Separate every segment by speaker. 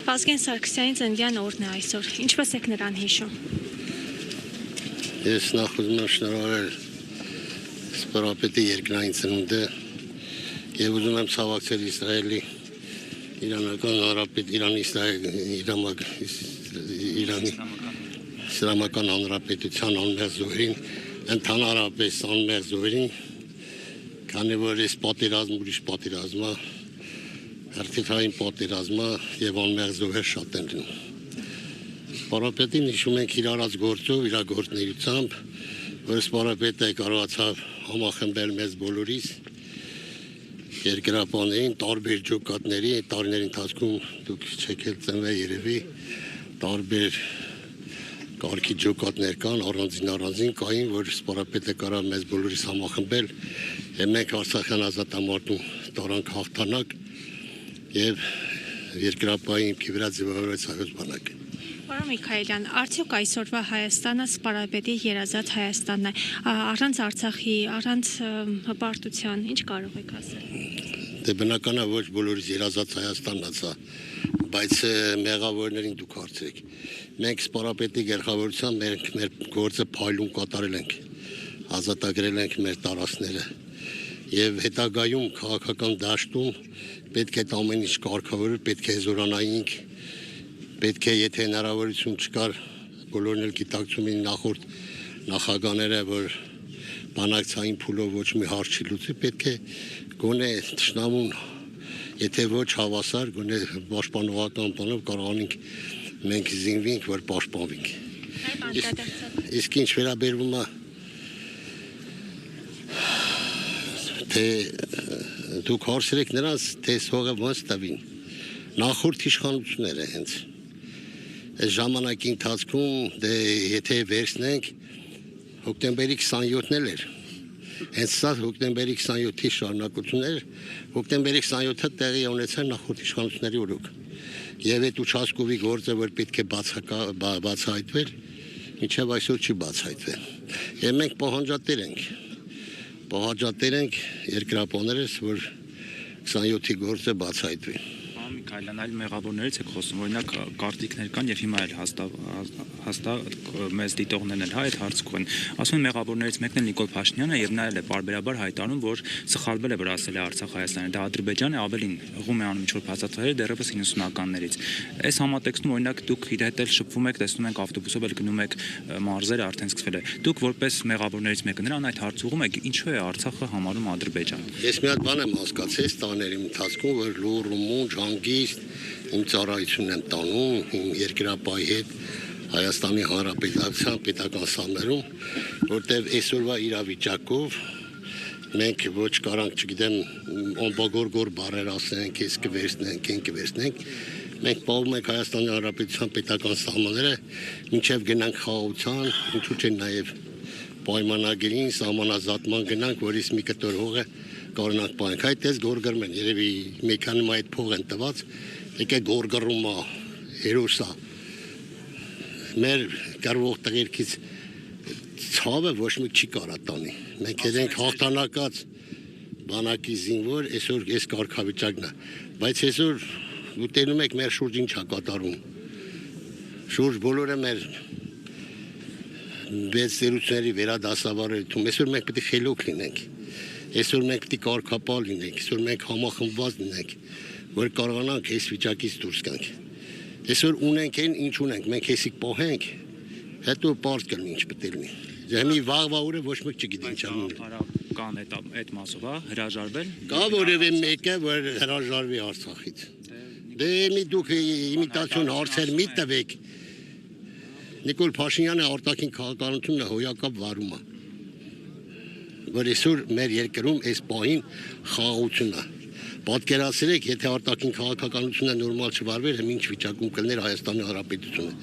Speaker 1: Վազգեն Սարգսյանի ծննդյան օրն է այսօր։ Ինչպես եք նրան հիշում։
Speaker 2: Ես նախ ուզում եմ շնորհավորել Սպարապետի երկնային ծնունդը եւ ուզում եմ ցավակցել Իսրայելի Իրանական Հանրապետ Իրանի Իսլամական Հանրապետության անմեղ զոհերին, ընդհանրապես անմեղ զոհերին, քանի որ այս պատերազմը ուրիշ պատերազմ է, հերթական պատերազմ է եւ անմեղ զոհեր շատ են լինում։ Սպարապետին հիշում ենք իր արած գործով, իր գործունեությամբ, որ Սպարապետը կարողացավ համախմբել մեզ բոլորիս, երկրապաներին, տարբեր ջոկատների, տարիների ընթացքում դուք չեք էլ ծնվել երևի, տարբեր կարգի ջոկատներ կան, առանձին կային, որ Սպարապետը կարավ մեզ բոլորիս համախմբել, եւ մենք Արցախյան ազատամարտում տարանք հաղթանակ եւ երկրապահի հիմքի վրա ձևավորեց հայոց բանակը։
Speaker 1: Պարոն Միքայելյան, արդյոք այսօրվա Հայաստանը Սպարապետի երազած Հայաստանն է, առանց Արցախի, առանց հպարտության, ինչ կարող եք ասել։
Speaker 2: Դե բնական է ոչ բոլորիս երազած Հայաստանն է սա, բայց մեղավորներին դուք հարցրեք։ Մենք Սպարապետի գերխավորությամբ մեր գործը փայլուն կատարել ենք, ազատագրել ենք մեր տարածքները եւ հետագայում քաղաքական դաշտում պետք է ամեն ինչ կարգավորել, պետք է զորանայինք, պետք է եթե հնարավորություն չկար, բոլորն էլ գիտակցում են նախորդ նախագաները, որ բանակցային փուլով ոչ մի հարց չի լուծի, պետք է գոնե թշնամուն, եթե ոչ հավասար, գոնե պաշտպանողական բանով կարողանենք մենք զինվենք, որ պաշտպանվենք։ Իսկ ինչ վերաբերվում է թե դուք հարցրեք նրանց, թե հողը ոնց տվին։ Նախորդ իշխանությունները հենց այս ժամանակի ընթացքում դե եթե վերցնենք հոկտեմբերի 27-ն էր։ Հենց սա հոկտեմբերի 27-ի շարունակությունն էր, հոկտեմբերի 27-ը տեղի ունեցավ նախորդ իշխանությունների օրոք։ Եվ այդ Ուչասկովի գործը, որ պետք է բացահայտվել, մինչև այսօր չի բացահայտվել։ Եվ մենք պահանջատեր ենք երկրապահներս, որ 27-ի գործը բացահայտվի։
Speaker 3: Միքայելյան, այլ մեղավորներից եք խոսում, օրինակ կարտիկներ կան եւ հիմա էլ հաստատ մեծ դիտողներն էլ այդ հարցում են։ Ասում են մեղավորներից մեկն է Նիկոլ Փաշինյանը եւ նա էլ է պարբերաբար հայտարարում, որ սխալվել է, որ ասել է Արցախ Հայաստանը, դա Ադրբեջանը ավելին հղում է անում ինչ-որ բացատրել դեռևս 90-ականներից։ Այս համատեքստում օրինակ դուք իր հետ էլ շփվում եք, տեսնում եք ավտոբուսով էլ գնում եք մարզերը արդեն սկսվել է։ Դուք որպես մեղավորներից մեկը նրան այդ հարց ուղում եք, ինչու է Արցախը համարում Ադրբեջան։
Speaker 2: Ես մի հատ բան եմ հասկացել տաների ընթացքում, որ լուր ու մունջ հանգիստ իմ ծառայությունն եմ տանում իմ երկրապահի հետ Հայաստանի Հանրապետության պետական սահմաններում, որտեղ այսօրվա իրավիճակով մենք ոչ կարանք, չգիտեմ, ամբողջորգոր բառեր ասենք, ես կվերցնենք, մենք պահում ենք Հայաստանի Հանրապետության պետական սահմանները, մինչև գնանք խաղաղության, ինչու՞ չէ նաև պայմանագրին, սահմանազատման գնանք, որից մի կտոր հողը կարողանանք պահենք։ Այդ էս գորգրում են, երևի մեքանում այդ փող են տված, եկե գորգռում է, հերոսա։ Մեր կարող տղերքից ցավը ոչ մի չի կարա տանի։ Մենք ենք հաղթանակած բանակի զինվոր, այսօր այս կարգավիճակն է։ Բայց այսօր ուտենում եք մեր շուրջ ինչ է կատարում։ Շուրջ բոլորը մեր վեց ծերությունների վերադասավարելում։ Այսօր մենք պետք է խելոք լինենք։ Այսօր մենք պետք է կարգապահ լինենք, այսօր մենք համախմբված լինենք, որ կարողանանք այս վիճակից դուրս գանք։ Այսօր ունենք այն, ինչ ունենք, մենք էսիկ պահենք, հետո պարզ կլինի ինչ պետք է լինի։ Հիմի վաղվա օրը ոչ մեկ չգիտի ինչ անում։
Speaker 3: Կան այդ մասով, հրաժարվել։
Speaker 2: Կա որևէ մեկը, որ հրաժարվի Արցախից։ Դե մի դուք իմիտացիոն հարցեր մի տվեք։ Նիկոլ Փաշինյանը արտաքին քաղաքականությունը հոյակապ վարում է։ Որ այսօր մեր երկրում այս պահին խաղաղությունն է։ Պատկերացրեք, եթե արտաքին քաղաքականությունը նորմալ չվարվեր, ինչ վիճակում կլներ Հայաստանի Հանրապետությունը։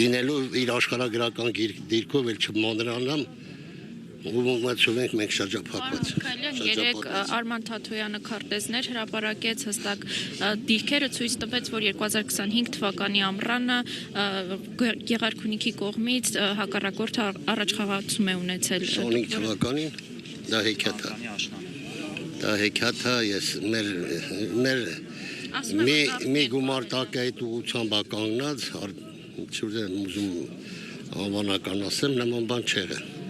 Speaker 2: Լինելու իր աշխարհագրական դիրքով էլ չմանրանամ, ու մտածում ենք մենք շրջափակված։
Speaker 1: Երեք Արման Թաթոյանը քարտեզներ հրապարակեց, հստակ դիրքերը ցույց տվեց, որ 2025 թվականի ամռանը Գեղարքունիքի կողմից հակառակորդը առաջխաղացում է ունեցել։
Speaker 2: 25 թվականին դա հեքիաթ է։ Դա հեքիաթ է, մեր
Speaker 1: Ասում եմ,
Speaker 2: մի գումար տակ այդ ուղղությամբ կանգնած, չուզեմ ուզում անվանական ասեմ, նման բան չեղել։